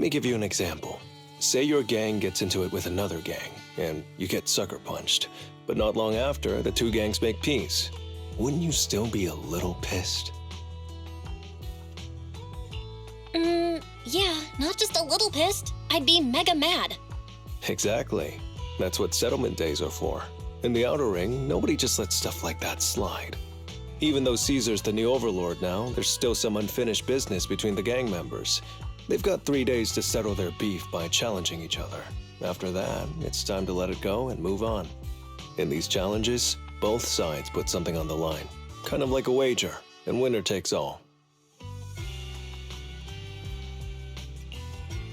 me give you an example. Say your gang gets into it with another gang, and you get sucker punched. But not long after, the two gangs make peace. Wouldn't you still be a little pissed? Yeah, not just a little pissed. I'd be mega mad. Exactly. That's what settlement days are for. In the Outer Ring, nobody just lets stuff like that slide. Even though Caesar's the new overlord now, there's still some unfinished business between the gang members. They've got 3 days to settle their beef by challenging each other. After that, it's time to let it go and move on. In these challenges, both sides put something on the line. Kind of like a wager, and winner takes all.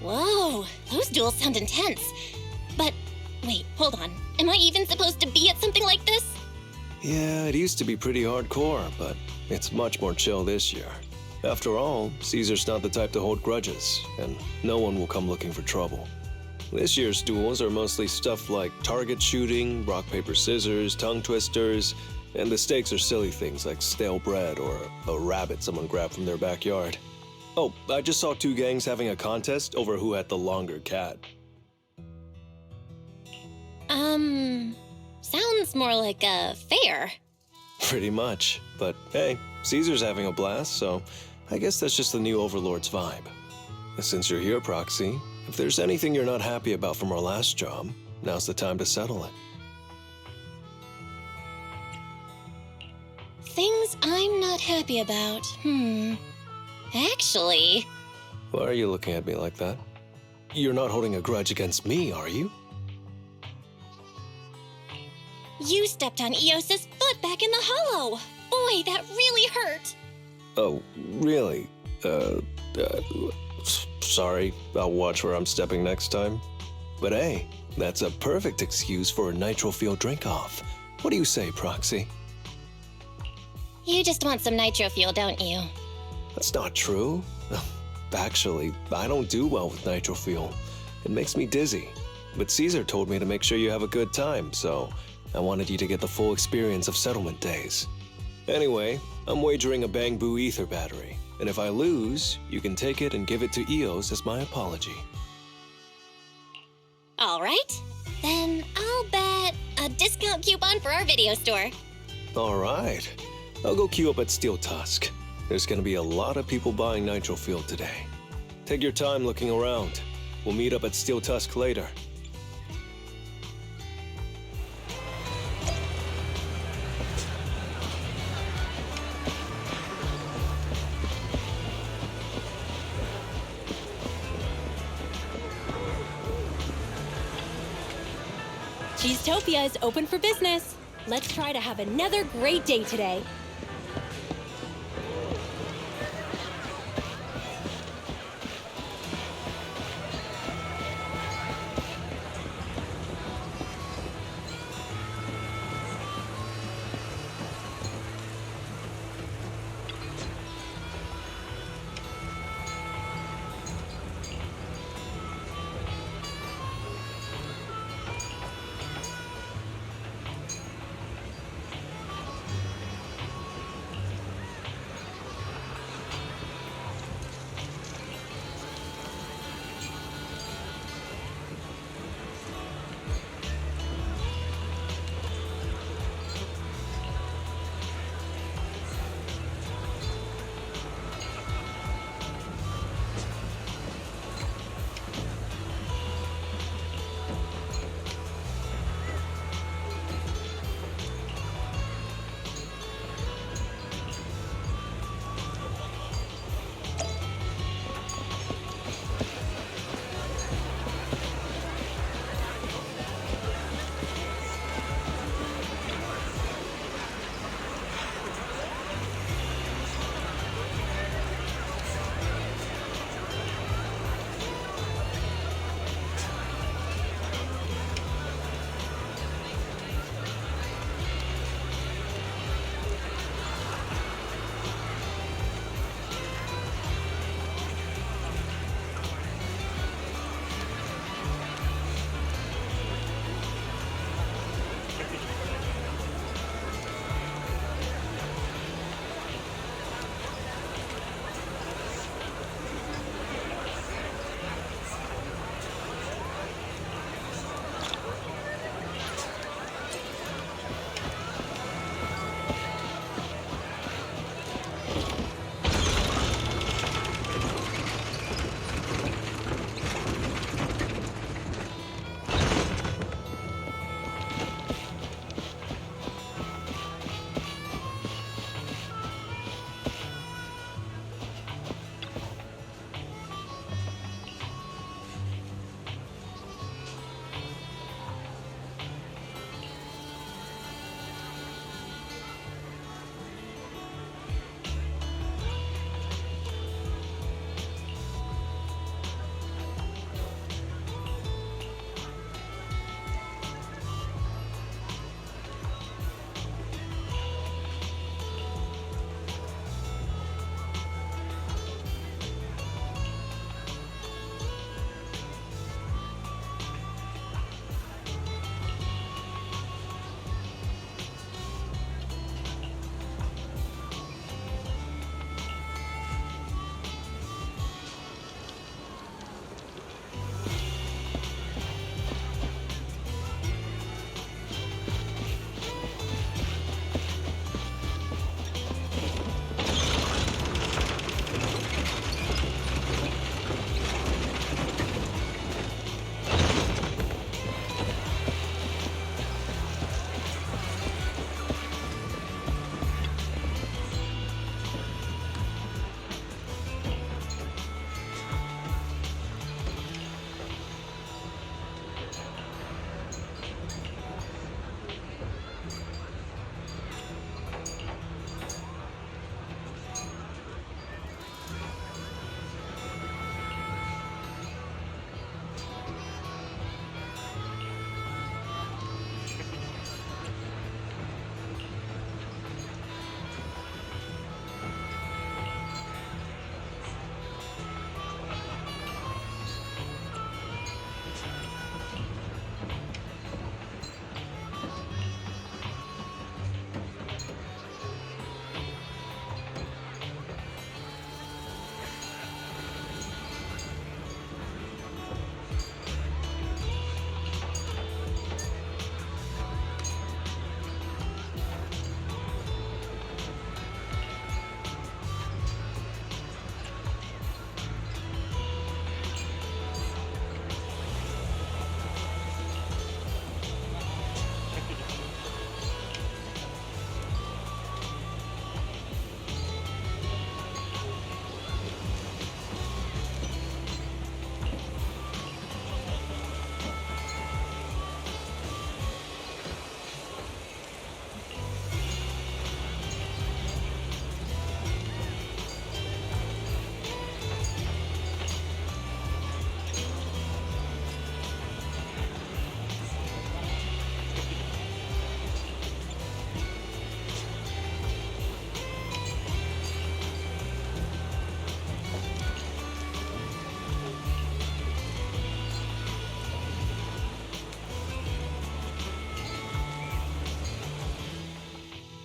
Whoa, those duels sound intense. But, wait, hold on. Am I even supposed to be at something like this? Yeah, it used to be pretty hardcore, but it's much more chill this year. After all, Caesar's not the type to hold grudges, and no one will come looking for trouble. This year's duels are mostly stuff like target shooting, rock, paper, scissors, tongue twisters, and the stakes are silly things like stale bread or a rabbit someone grabbed from their backyard. Oh, I just saw 2 gangs having a contest over who had the longer cat. Sounds more like a fair. Pretty much, but hey, Caesar's having a blast, so I guess that's just the new overlord's vibe. Since you're here, Proxy, if there's anything you're not happy about from our last job, now's the time to settle it. Things I'm not happy about. Actually... Why are you looking at me like that? You're not holding a grudge against me, are you? You stepped on Eos's foot back in the hollow. Boy, that really hurt. Oh, really? Sorry. I'll watch where I'm stepping next time. But hey, that's a perfect excuse for a nitro fuel drink-off. What do you say, Proxy? You just want some nitro fuel, don't you? That's not true. Actually, I don't do well with nitro fuel. It makes me dizzy. But Caesar told me to make sure you have a good time, so I wanted you to get the full experience of settlement days. Anyway, I'm wagering a Bang Boo ether battery, and if I lose, you can take it and give it to Eos as my apology. All right. Then I'll bet a discount coupon for our video store. All right. I'll go queue up at Steel Tusk. There's gonna be a lot of people buying nitro fuel today. Take your time looking around. We'll meet up at Steel Tusk later. Cheesetopia is open for business. Let's try to have another great day today.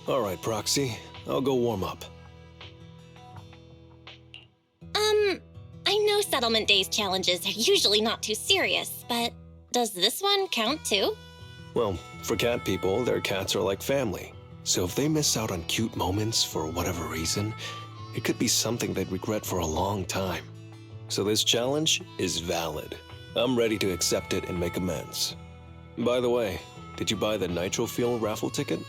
All right, Proxy. I'll go warm up. I know Settlement Days challenges are usually not too serious, but does this one count too? Well, for cat people, their cats are like family. So if they miss out on cute moments for whatever reason, it could be something they'd regret for a long time. So this challenge is valid. I'm ready to accept it and make amends. By the way, did you buy the Nitro Fuel raffle ticket?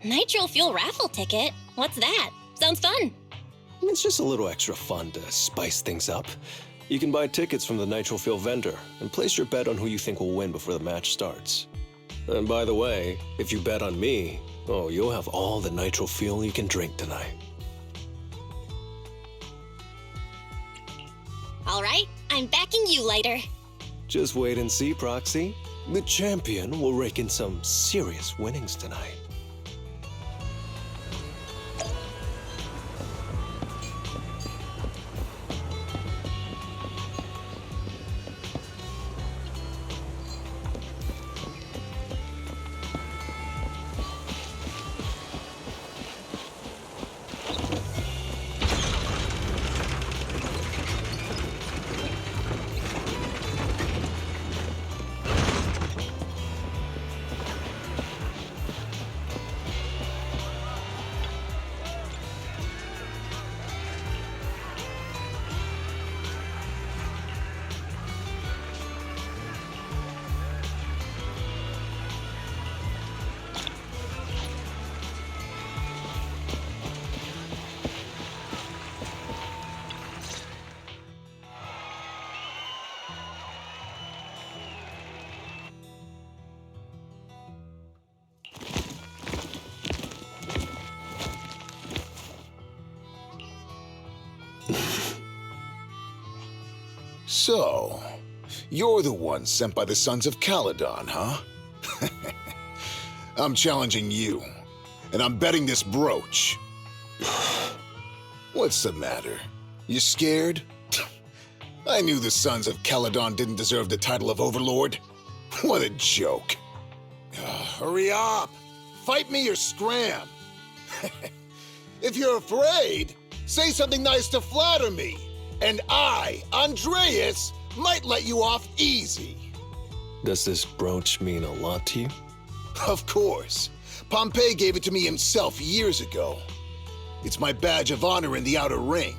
Nitro Fuel raffle ticket? What's that? Sounds fun. It's just a little extra fun to spice things up. You can buy tickets from the Nitro Fuel vendor and place your bet on who you think will win before the match starts. And by the way, if you bet on me, oh, you'll have all the Nitro Fuel you can drink tonight. All right, I'm backing you, Lighter. Just wait and see, Proxy. The champion will rake in some serious winnings tonight. So, you're the one sent by the Sons of Caledon, huh? I'm challenging you, and I'm betting this brooch. What's the matter? You scared? I knew the Sons of Caledon didn't deserve the title of Overlord. What a joke. Hurry up! Fight me or scram! If you're afraid, say something nice to flatter me, and I, Andreas, might let you off easy. Does this brooch mean a lot to you? Of course. Pompey gave it to me himself years ago. It's my badge of honor in the outer ring.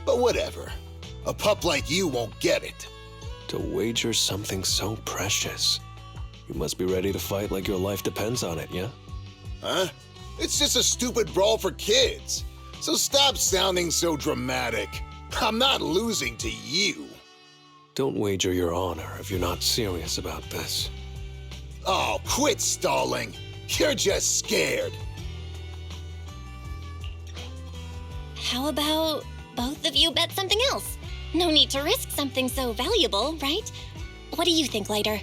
But whatever. A pup like you won't get it. To wager something so precious. You must be ready to fight like your life depends on it, yeah? Huh? It's just a stupid brawl for kids. So stop sounding so dramatic. I'm not losing to you. Don't wager your honor if you're not serious about this. Oh, quit stalling. You're just scared. How about both of you bet something else? No need to risk something so valuable, right? What do you think, Lighter?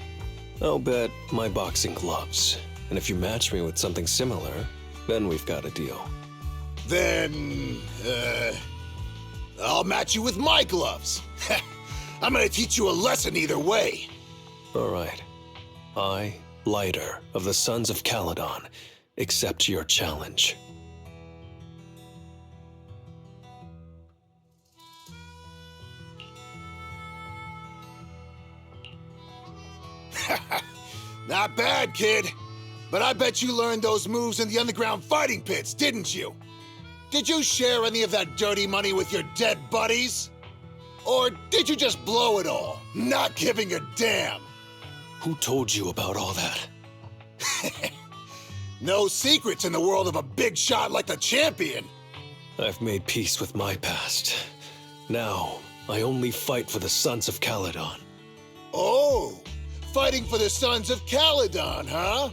I'll bet my boxing gloves. And if you match me with something similar, then we've got a deal. Then, I'll match you with my gloves. I'm gonna teach you a lesson either way. All right. I, Lighter of the Sons of Caledon, accept your challenge. Not bad, kid. But I bet you learned those moves in the underground fighting pits, didn't you? Did you share any of that dirty money with your dead buddies? Or did you just blow it all, not giving a damn? Who told you about all that? No secrets in the world of a big shot like the champion. I've made peace with my past. Now, I only fight for the Sons of Caledon. Oh, fighting for the Sons of Caledon, huh?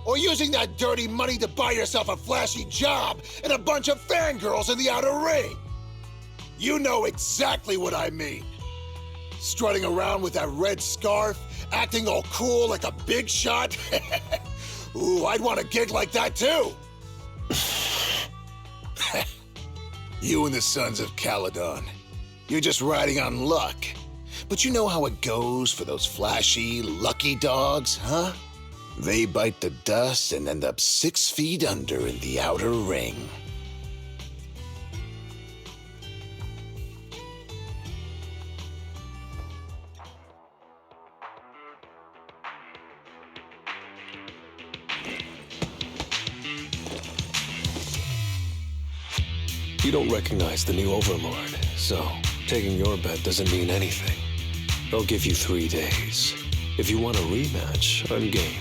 Or using that dirty money to buy yourself a flashy job and a bunch of fangirls in the outer ring. You know exactly what I mean. Strutting around with that red scarf, acting all cool like a big shot. Ooh, I'd want a gig like that too. You and the Sons of Caledon. You're just riding on luck. But you know how it goes for those flashy, lucky dogs, huh? They bite the dust and end up 6 feet under in the outer ring. You don't recognize the new Overlord, so taking your bet doesn't mean anything. I'll give you 3 days. If you want a rematch, I'm game.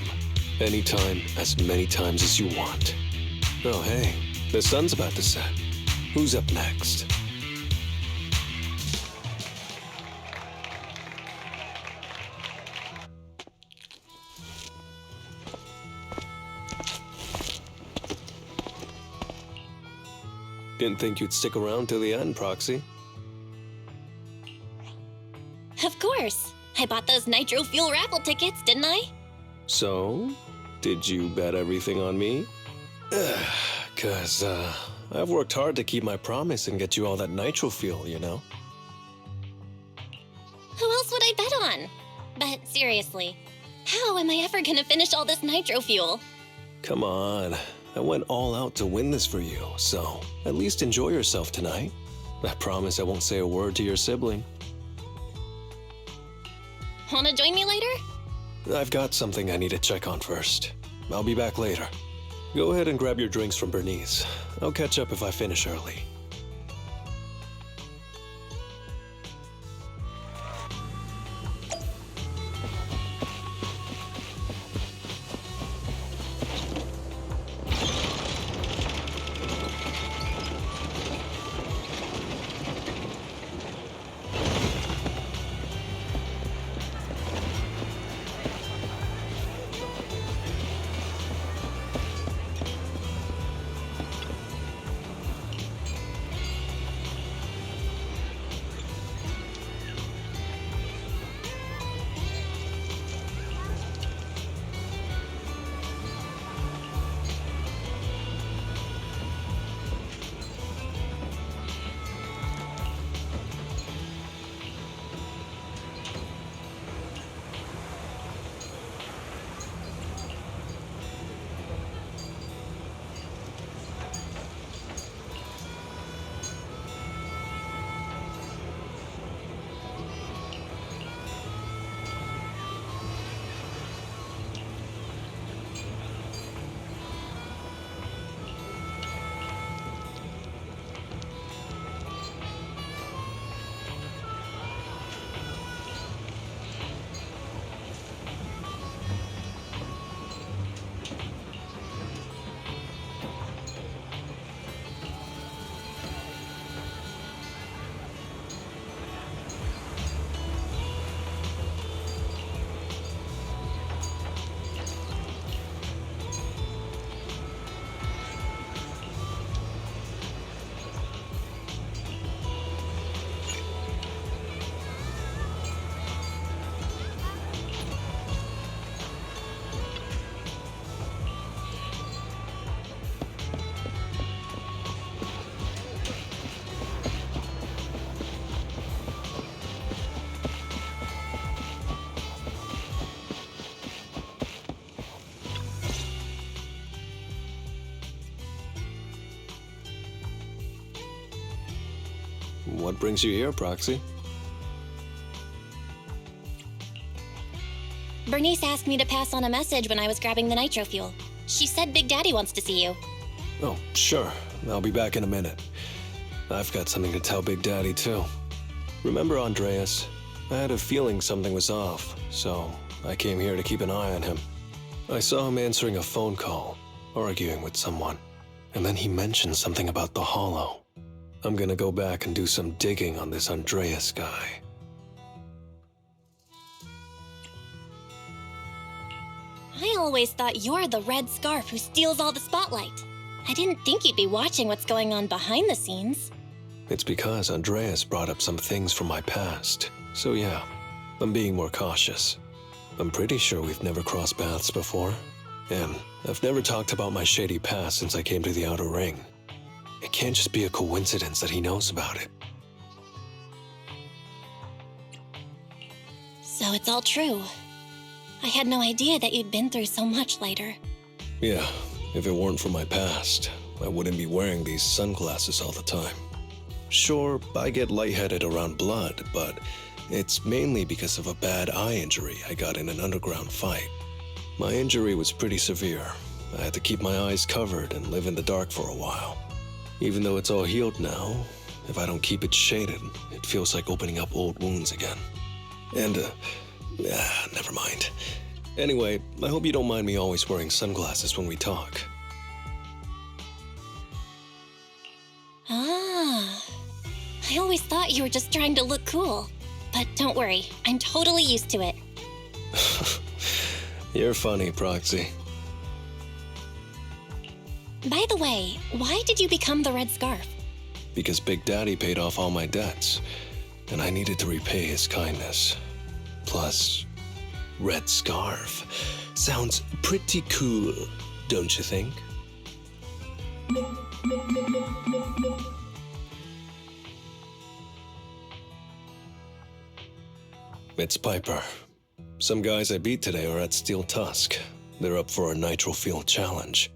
Anytime, as many times as you want. Oh hey, the sun's about to set. Who's up next? Didn't think you'd stick around till the end, Proxy. Of course. I bought those nitro fuel raffle tickets, didn't I? So, did you bet everything on me? 'Cause I've worked hard to keep my promise and get you all that nitro fuel, you know? Who else would I bet on? But seriously, how am I ever gonna finish all this nitro fuel? Come on. I went all out to win this for you, so at least enjoy yourself tonight. I promise I won't say a word to your sibling. Wanna join me later? I've got something I need to check on first. I'll be back later. Go ahead and grab your drinks from Bernice. I'll catch up if I finish early. What brings you here, Proxy? Bernice asked me to pass on a message when I was grabbing the nitro fuel. She said Big Daddy wants to see you. Oh, sure. I'll be back in a minute. I've got something to tell Big Daddy, too. Remember Andreas? I had a feeling something was off, so I came here to keep an eye on him. I saw him answering a phone call, arguing with someone, and then he mentioned something about the Hollow. I'm gonna go back and do some digging on this Andreas guy. I always thought you're the red scarf who steals all the spotlight. I didn't think you'd be watching what's going on behind the scenes. It's because Andreas brought up some things from my past. So yeah, I'm being more cautious. I'm pretty sure we've never crossed paths before. And I've never talked about my shady past since I came to the Outer Ring. It can't just be a coincidence that he knows about it. So it's all true. I had no idea that you'd been through so much, Lighter. Yeah, if it weren't for my past, I wouldn't be wearing these sunglasses all the time. Sure, I get lightheaded around blood, but it's mainly because of a bad eye injury I got in an underground fight. My injury was pretty severe. I had to keep my eyes covered and live in the dark for a while. Even though it's all healed now, if I don't keep it shaded, it feels like opening up old wounds again. And, never mind. Anyway, I hope you don't mind me always wearing sunglasses when we talk. Ah, I always thought you were just trying to look cool. But don't worry, I'm totally used to it. You're funny, Proxy. By the way, why did you become the Red Scarf? Because Big Daddy paid off all my debts, and I needed to repay his kindness. Plus, Red Scarf sounds pretty cool, don't you think? It's Piper. Some guys I beat today are at Steel Tusk. They're up for a Nitro Field challenge.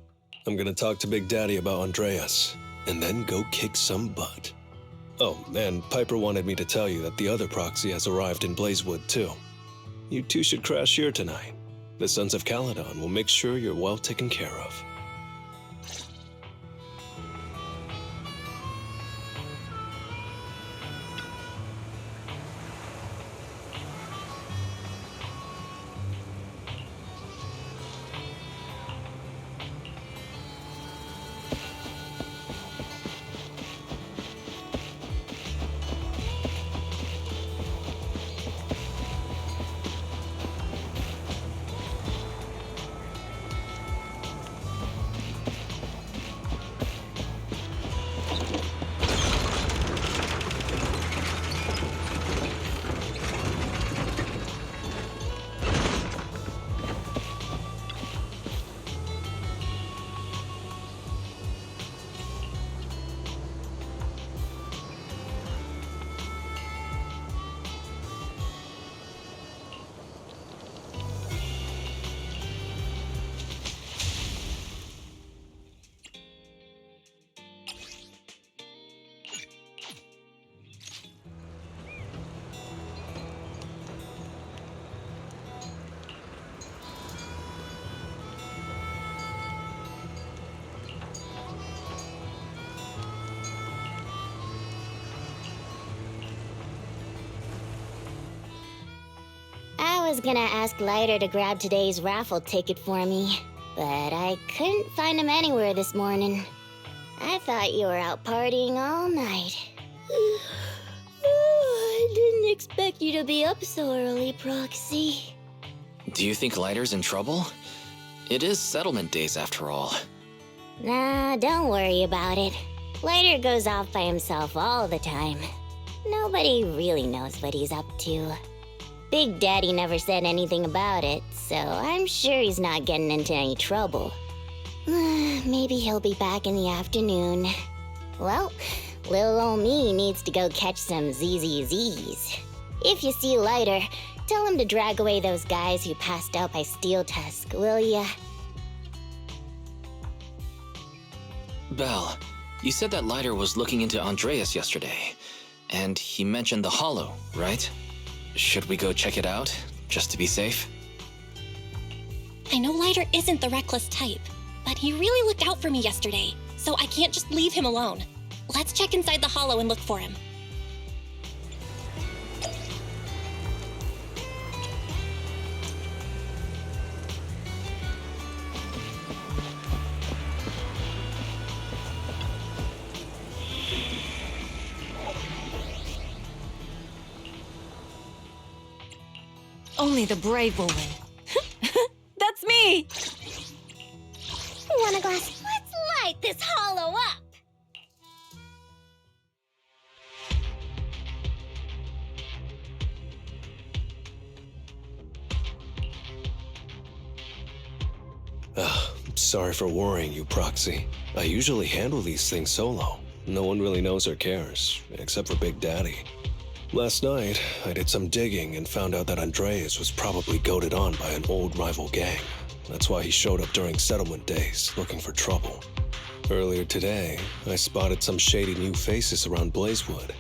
I'm gonna talk to Big Daddy about Andreas, and then go kick some butt. Oh, and Piper wanted me to tell you that the other Proxy has arrived in Blazewood too. You two should crash here tonight. The Sons of Caledon will make sure you're well taken care of. I was gonna ask Lighter to grab today's raffle ticket for me, but I couldn't find him anywhere this morning. I thought you were out partying all night. I didn't expect you to be up so early, Proxy. Do you think Lighter's in trouble? It is settlement days after all. Nah, don't worry about it. Lighter goes off by himself all the time. Nobody really knows what he's up to. Big Daddy never said anything about it, so I'm sure he's not getting into any trouble. Maybe he'll be back in the afternoon. Well, little ol' me needs to go catch some ZZZs. If you see Lighter, tell him to drag away those guys who passed out by Steel Tusk, will ya? Belle, you said that Lighter was looking into Andreas yesterday, and he mentioned the Hollow, right? Should we go check it out, just to be safe? I know Lighter isn't the reckless type, but he really looked out for me yesterday, so I can't just leave him alone. Let's check inside the Hollow and look for him. Only the brave will win. That's me! Want a glass? Let's light this Hollow up! Sorry for worrying you, Proxy. I usually handle these things solo. No one really knows or cares, except for Big Daddy. Last night, I did some digging and found out that Andreas was probably goaded on by an old rival gang. That's why he showed up during settlement days, looking for trouble. Earlier today, I spotted some shady new faces around Blazewood.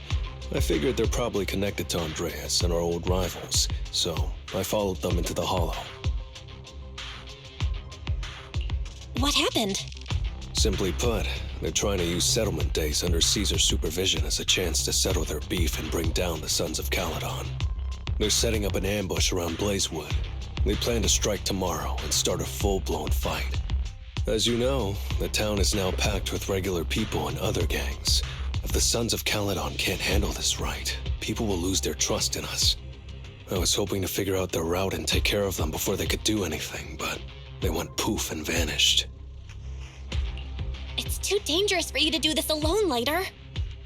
I figured they're probably connected to Andreas and our old rivals, so I followed them into the Hollow. What happened? Simply put, they're trying to use settlement days under Caesar's supervision as a chance to settle their beef and bring down the Sons of Caledon. They're setting up an ambush around Blazewood. They plan to strike tomorrow and start a full-blown fight. As you know, the town is now packed with regular people and other gangs. If the Sons of Caledon can't handle this right, people will lose their trust in us. I was hoping to figure out their route and take care of them before they could do anything, but they went poof and vanished. It's too dangerous for you to do this alone, Lighter.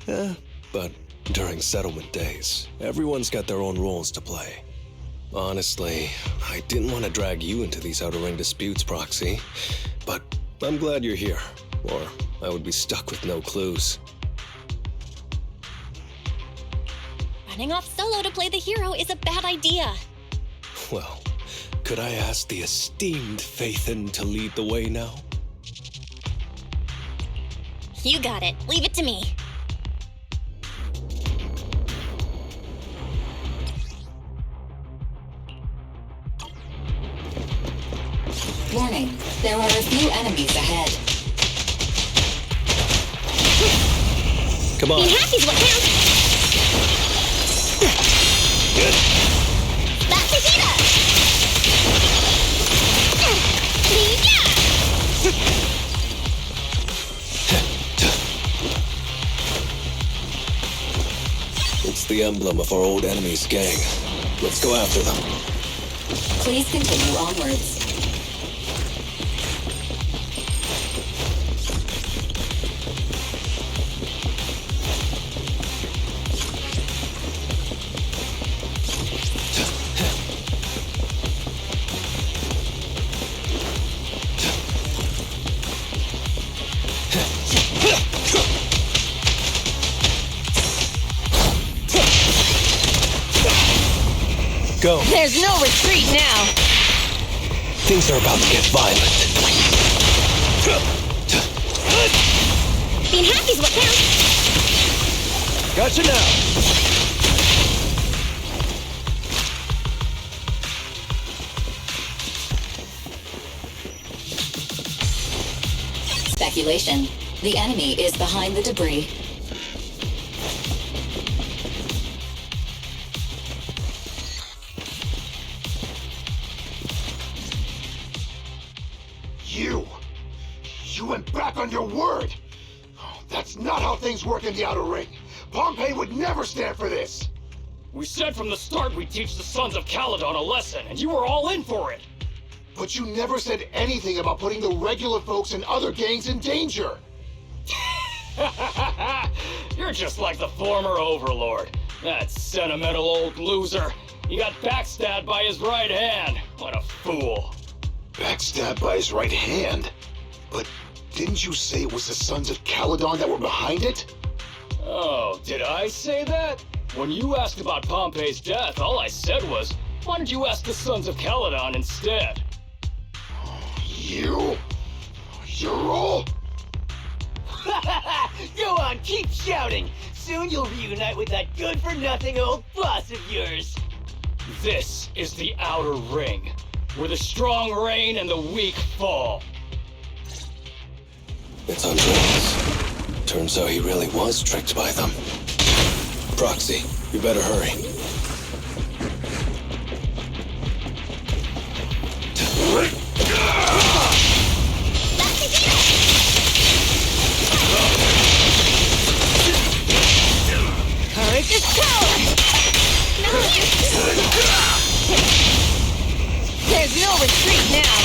But during settlement days, everyone's got their own roles to play. Honestly, I didn't want to drag you into these outer ring disputes, Proxy, but I'm glad you're here, or I would be stuck with no clues. Running off solo to play the hero is a bad idea. Well, could I ask the esteemed Faithin to lead the way now? You got it. Leave it to me. Warning, there are a few enemies ahead. Come on. Being happy's what counts. That's the heater. It's the emblem of our old enemy's gang. Let's go after them. Please continue onwards. Go. There's no retreat now. Things are about to get violent. Being happy's what counts. Gotcha now. Speculation. The enemy is behind the debris. You went back on your word! That's not how things work in the Outer Ring. Pompey would never stand for this! We said from the start we'd teach the Sons of Caledon a lesson, and you were all in for it! But you never said anything about putting the regular folks and other gangs in danger! You're just like the former Overlord. That sentimental old loser. He got backstabbed by his right hand. What a fool. Backstabbed by his right hand? But didn't you say it was the Sons of Caledon that were behind it? Oh, did I say that? When you asked about Pompey's death, all I said was, why don't you ask the Sons of Caledon instead? You're all... Go on, keep shouting! Soon you'll reunite with that good-for-nothing old boss of yours! This is the Outer Ring, where the strong reign and the weak fall. It's Andreas. Turns out he really was tricked by them. Proxy, you better hurry. Courage is power! There's no retreat now.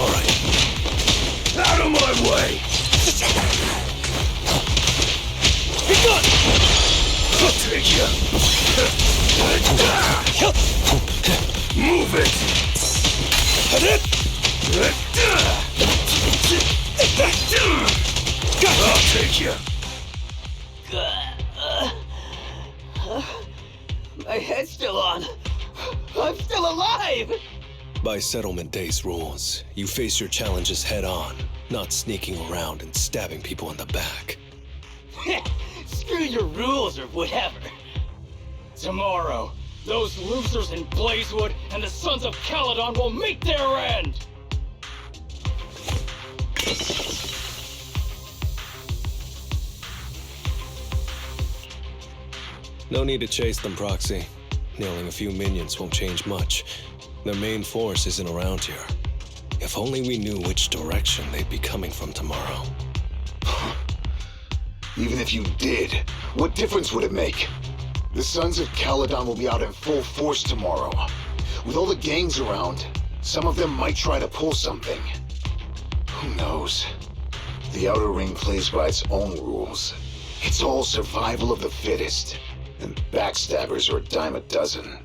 All right. Out of my way! Be gone! I'll take you! Move it! Hit it! I'll take you! still alive! By Settlement Day's rules, you face your challenges head on, not sneaking around and stabbing people in the back. Screw your rules or whatever. Tomorrow, those losers in Blazewood and the Sons of Caledon will meet their end! No need to chase them, Proxy. Nailing a few minions won't change much. Their main force isn't around here. If only we knew which direction they'd be coming from tomorrow. Even if you did, what difference would it make? The Sons of Caledon will be out in full force tomorrow. With all the gangs around, some of them might try to pull something. Who knows? The Outer Ring plays by its own rules. It's all survival of the fittest. And backstabbers are a dime a dozen.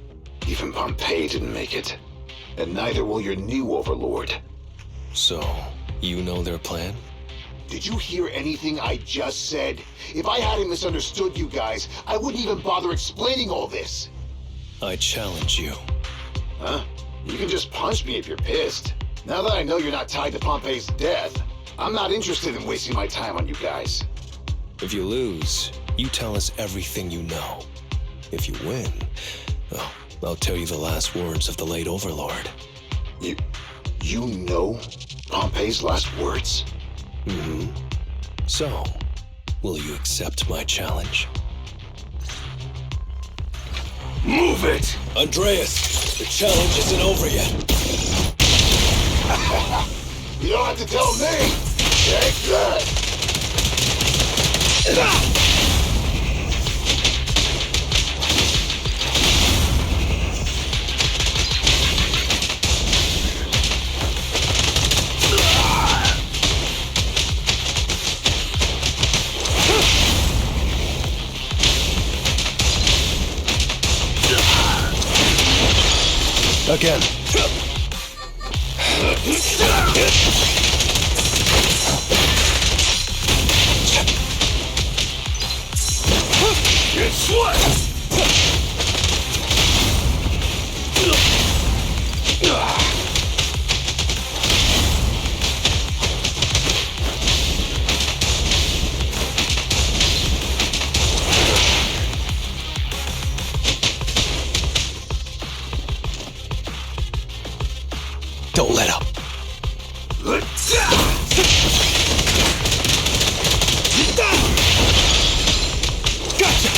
Even Pompeii didn't make it. And neither will your new overlord. So, you know their plan? Did you hear anything I just said? If I hadn't misunderstood you guys, I wouldn't even bother explaining all this. I challenge you. Huh? You can just punch me if you're pissed. Now that I know you're not tied to Pompeii's death, I'm not interested in wasting my time on you guys. If you lose, you tell us everything you know. If you win, well, I'll tell you the last words of the late Overlord. You know Pompeii's last words? Mm-hmm. So, will you accept my challenge? Move it! Andreas, the challenge isn't over yet. You don't have to tell me! Take that! Again. It's what? Don't let up. Gotcha!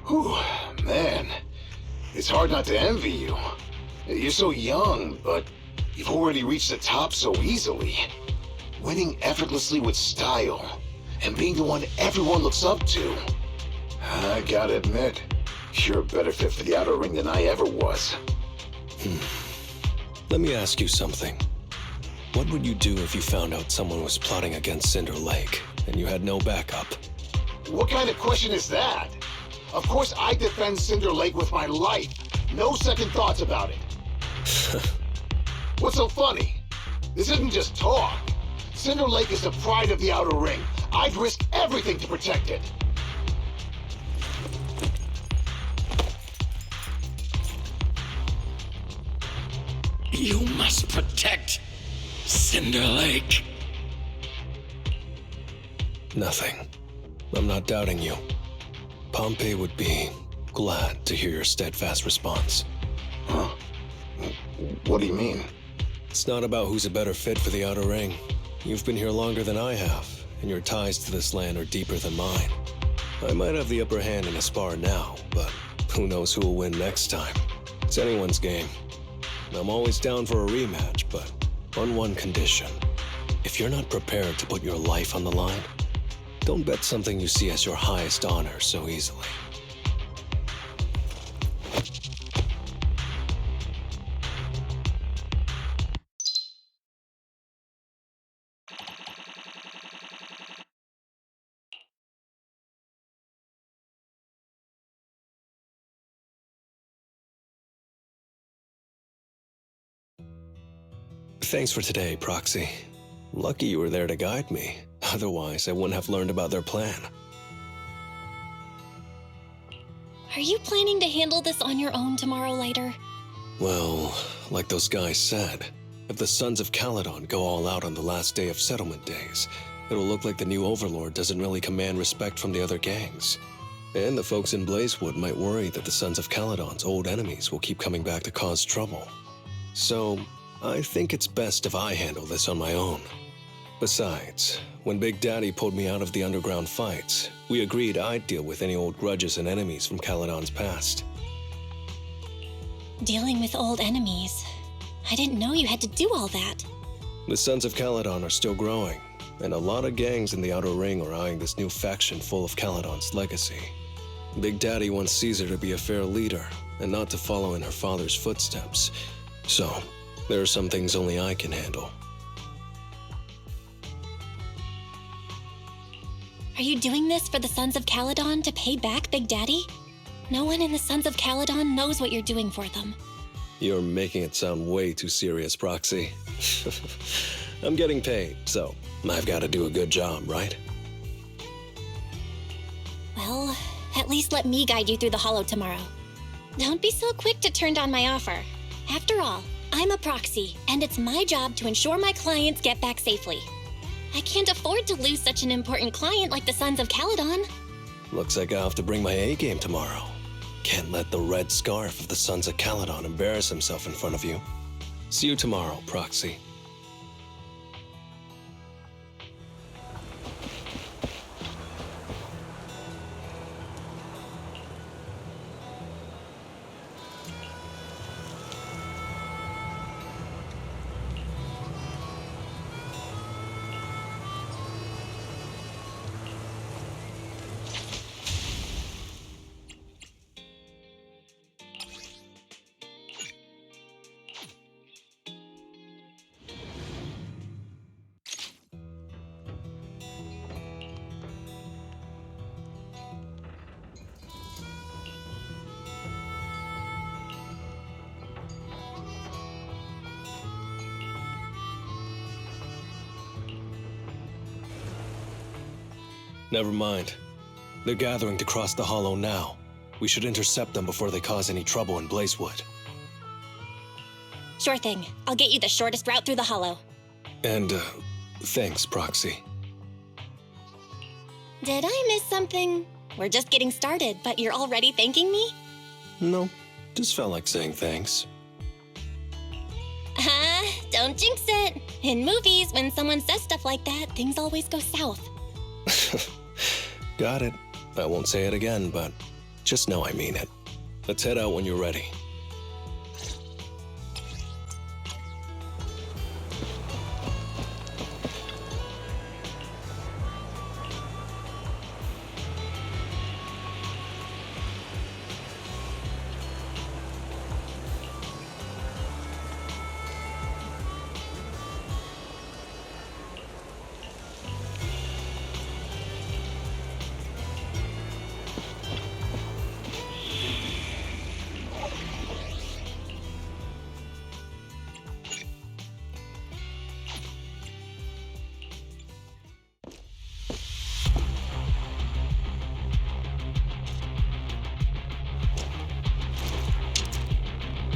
Whew, man, it's hard not to envy you. You're so young, but you've already reached the top so easily. Winning effortlessly with style, and being the one everyone looks up to. I gotta admit, you're a better fit for the Outer Ring than I ever was. Let me ask you something. What would you do if you found out someone was plotting against Cinder Lake, and you had no backup? What kind of question is that? Of course I defend Cinder Lake with my life. No second thoughts about it. What's so funny? This isn't just talk. Cinder Lake is the pride of the Outer Ring. I'd risk everything to protect it. You must protect Cinder Lake. Nothing. I'm not doubting you. Pompeii would be glad to hear your steadfast response. Huh? What do you mean? It's not about who's a better fit for the Outer Ring. You've been here longer than I have, and your ties to this land are deeper than mine. I might have the upper hand in a spar now, but who knows who will win next time. It's anyone's game. I'm always down for a rematch, but on one condition. If you're not prepared to put your life on the line, don't bet something you see as your highest honor so easily. Thanks for today, Proxy. Lucky you were there to guide me. Otherwise, I wouldn't have learned about their plan. Are you planning to handle this on your own tomorrow, Lighter? Well, like those guys said, if the Sons of Caledon go all out on the last day of settlement days, it'll look like the new Overlord doesn't really command respect from the other gangs. And the folks in Blazewood might worry that the Sons of Caledon's old enemies will keep coming back to cause trouble. So, I think it's best if I handle this on my own. Besides, when Big Daddy pulled me out of the underground fights, we agreed I'd deal with any old grudges and enemies from Caledon's past. Dealing with old enemies. I didn't know you had to do all that. The Sons of Caledon are still growing, and a lot of gangs in the Outer Ring are eyeing this new faction full of Caledon's legacy. Big Daddy wants Caesar to be a fair leader, and not to follow in her father's footsteps. So, there are some things only I can handle. Are you doing this for the Sons of Caledon to pay back Big Daddy? No one in the Sons of Caledon knows what you're doing for them. You're making it sound way too serious, Proxy. I'm getting paid, so I've got to do a good job, right? Well, at least let me guide you through the Hollow tomorrow. Don't be so quick to turn down my offer. After all, I'm a proxy, and it's my job to ensure my clients get back safely. I can't afford to lose such an important client like the Sons of Caledon. Looks like I'll have to bring my A-game tomorrow. Can't let the red scarf of the Sons of Caledon embarrass himself in front of you. See you tomorrow, Proxy. Never mind. They're gathering to cross the Hollow now. We should intercept them before they cause any trouble in Blazewood. Sure thing. I'll get you the shortest route through the Hollow. And, thanks, Proxy. Did I miss something? We're just getting started, but you're already thanking me? No, just felt like saying thanks. Don't jinx it. In movies, when someone says stuff like that, things always go south. Got it. I won't say it again, but just know I mean it. Let's head out when you're ready.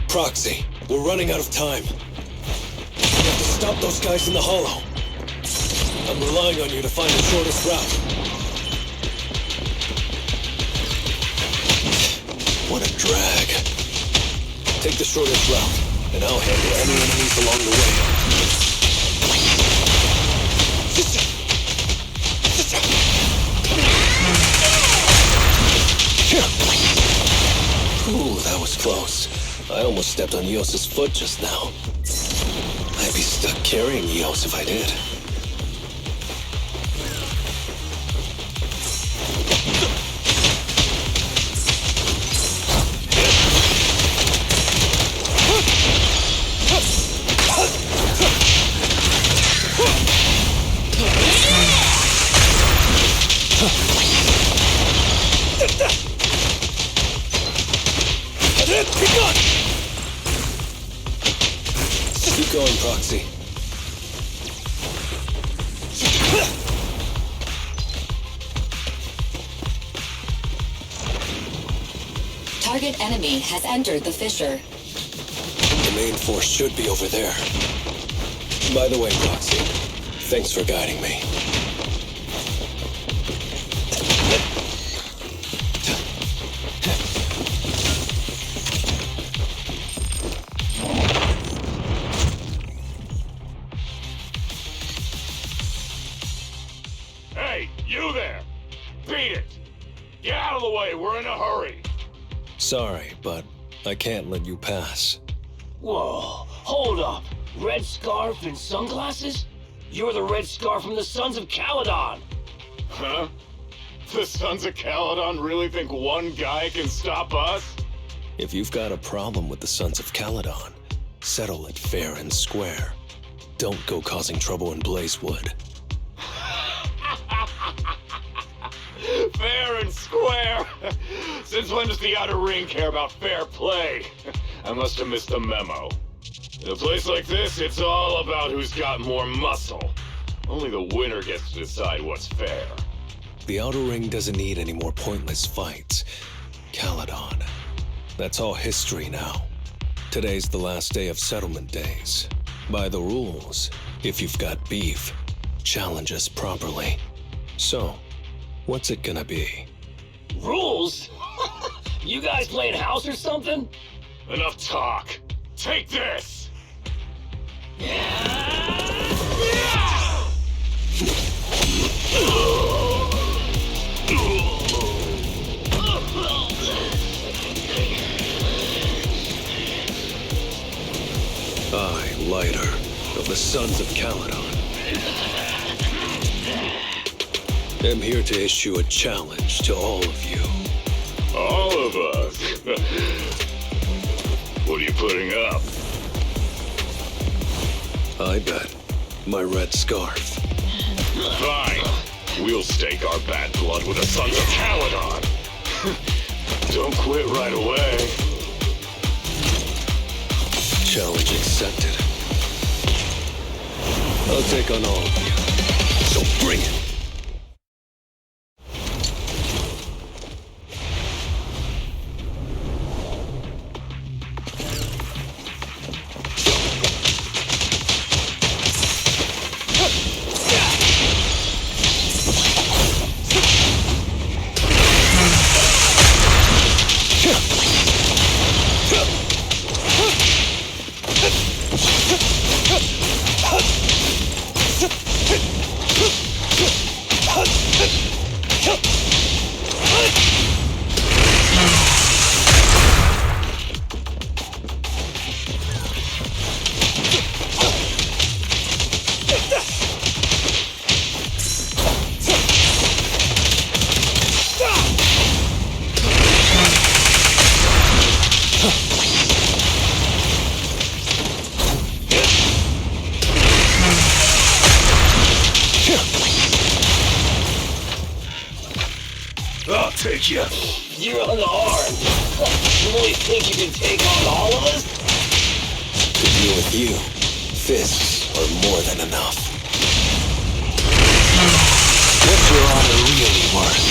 Proxy, we're running out of time. We have to stop those guys in the Hollow. I'm relying on you to find the shortest route. What a drag. Take the shortest route, and I'll handle any enemies along the way. Ooh, that was close. I almost almost stepped on Eos's foot just now. I'd be stuck carrying Eos if I did. Keep going, Proxy. Target enemy has entered the fissure. The main force should be over there. By the way, Proxy, thanks for guiding me. Hey, you there! Beat it! Get out of the way, we're in a hurry! Sorry, but I can't let you pass. Whoa, hold up. Red scarf and sunglasses? You're the red scarf from the Sons of Caledon. Huh? The Sons of Caledon really think one guy can stop us? If you've got a problem with the Sons of Caledon, settle it fair and square. Don't go causing trouble in Blazewood. Fair and square! Since when does the Outer Ring care about fair play? I must have missed the memo. In a place like this, it's all about who's got more muscle. Only the winner gets to decide what's fair. The Outer Ring doesn't need any more pointless fights. Caledon. That's all history now. Today's the last day of settlement days. By the rules, if you've got beef, challenge us properly. So, what's it gonna be? Rules? You guys playing house or something? Enough talk. Take this! I, Lighter, of the Sons of Caledon, am here to issue a challenge to all of you. All of us? What are you putting up? I bet my red scarf. Fine. We'll stake our bad blood with the Sons of Caledon. Don't quit right away. Challenge accepted. I'll take on all of you. So bring it. I'll take you. You're unarmed. You really think you can take on all of us? To deal with you, fists are more than enough. What's your honor really worth?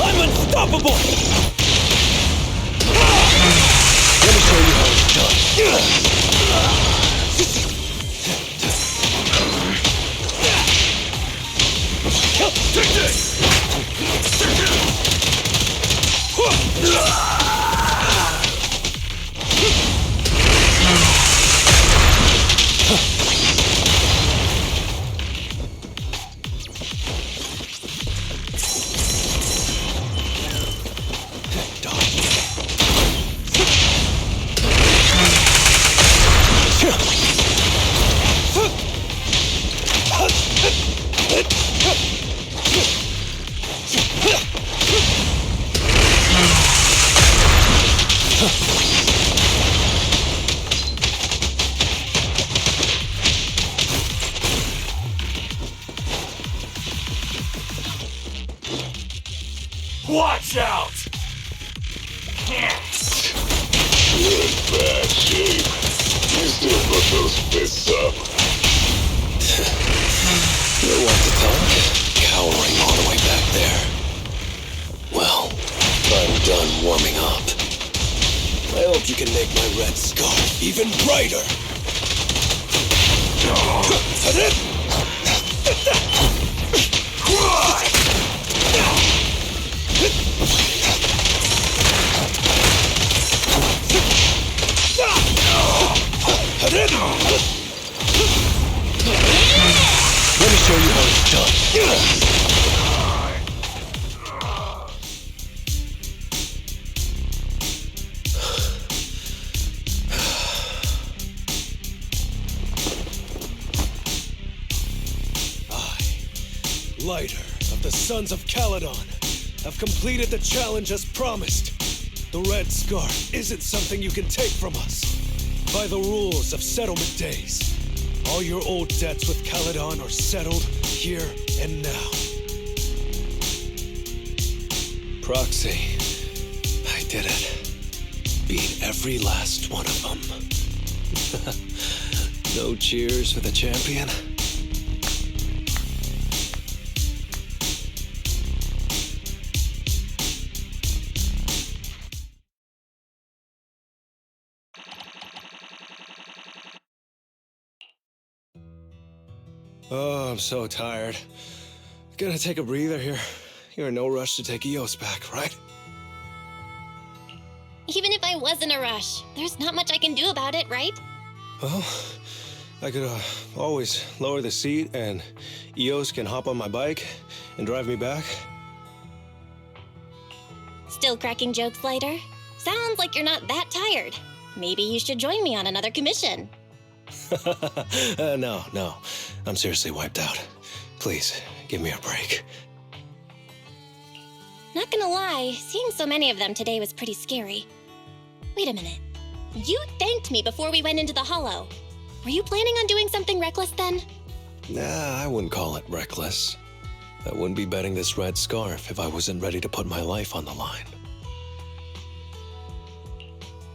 I'm unstoppable! Let me show you how it's done. Take this! Watch out! You're in bad shape. You still put those fists up. You want to talk? Cowering all the way back there. Well, I'm done warming up. I hope you can make my red scarf even brighter. Let me show you how it's done. I, Lighter of the Sons of Caledon, have completed the challenge as promised. The red scarf isn't something you can take from us. By the rules of settlement days, all your old debts with Caledon are settled here and now. Proxy, I did it. Beat every last one of them. No cheers for the champion? Oh, I'm so tired. Gonna take a breather here. You're in no rush to take EOS back, right? Even if I was in a rush, there's not much I can do about it, right? Well, I could always lower the seat and EOS can hop on my bike and drive me back. Still cracking jokes, Lighter? Sounds like you're not that tired. Maybe you should join me on another commission. No. I'm seriously wiped out. Please, give me a break. Not gonna lie, seeing so many of them today was pretty scary. Wait a minute. You thanked me before we went into the Hollow. Were you planning on doing something reckless then? Nah, I wouldn't call it reckless. I wouldn't be betting this red scarf if I wasn't ready to put my life on the line.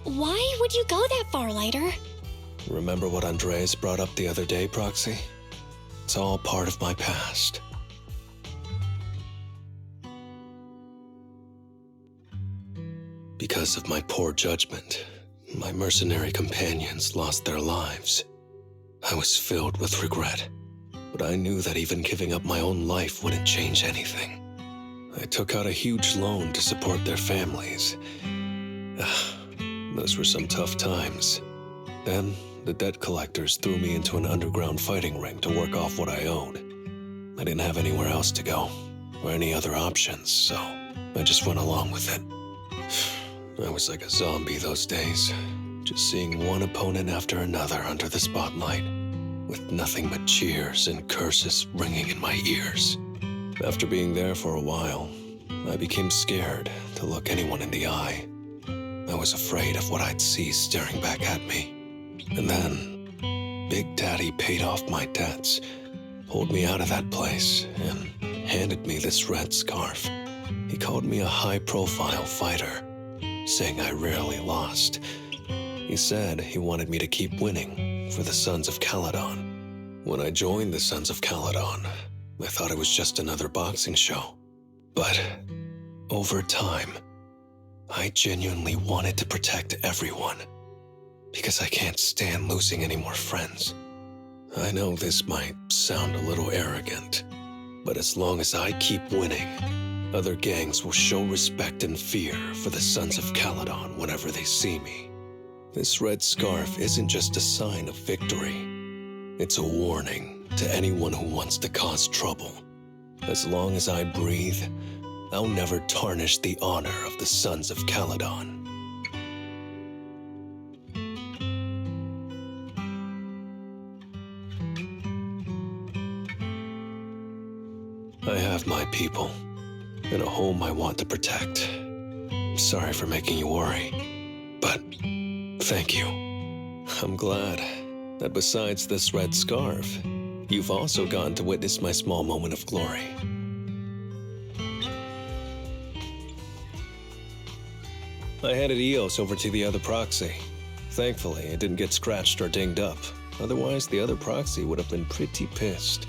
Why would you go that far, Lighter? Remember what Andreas brought up the other day, Proxy? It's all part of my past. Because of my poor judgment, my mercenary companions lost their lives. I was filled with regret, but I knew that even giving up my own life wouldn't change anything. I took out a huge loan to support their families. Those were some tough times. Then, the debt collectors threw me into an underground fighting ring to work off what I owed. I didn't have anywhere else to go, or any other options, so I just went along with it. I was like a zombie those days, just seeing one opponent after another under the spotlight, with nothing but cheers and curses ringing in my ears. After being there for a while, I became scared to look anyone in the eye. I was afraid of what I'd see staring back at me. And then, Big Daddy paid off my debts, pulled me out of that place, and handed me this red scarf. He called me a high-profile fighter, saying I rarely lost. He said he wanted me to keep winning for the Sons of Caledon. When I joined the Sons of Caledon, I thought it was just another boxing show. But over time, I genuinely wanted to protect everyone, because I can't stand losing any more friends. I know this might sound a little arrogant, but as long as I keep winning, other gangs will show respect and fear for the Sons of Caledon whenever they see me. This red scarf isn't just a sign of victory. It's a warning to anyone who wants to cause trouble. As long as I breathe, I'll never tarnish the honor of the Sons of Caledon. I have my people, and a home I want to protect. Sorry for making you worry, but thank you. I'm glad that besides this red scarf, you've also gotten to witness my small moment of glory. I handed EOS over to the other proxy. Thankfully, it didn't get scratched or dinged up. Otherwise, the other proxy would have been pretty pissed.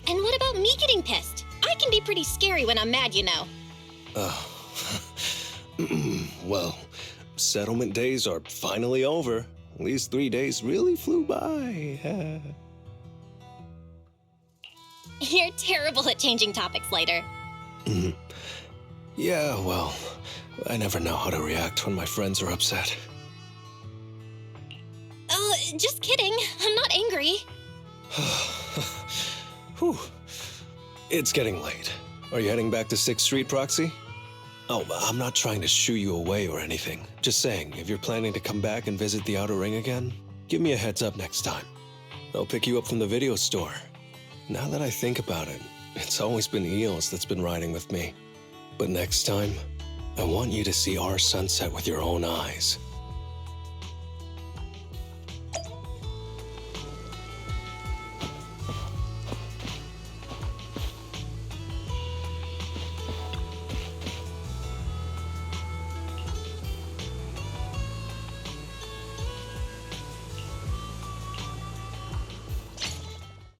And what about me getting pissed? I can be pretty scary when I'm mad, you know. Well, settlement days are finally over. These 3 days really flew by. You're terrible at changing topics, Lighter. Yeah, well, I never know how to react when my friends are upset. Just kidding. I'm not angry. Whew. It's getting late. Are you heading back to 6th Street, Proxy? Oh, I'm not trying to shoo you away or anything. Just saying, if you're planning to come back and visit the Outer Ring again, give me a heads up next time. I'll pick you up from the video store. Now that I think about it, it's always been Eos that's been riding with me. But next time, I want you to see our sunset with your own eyes.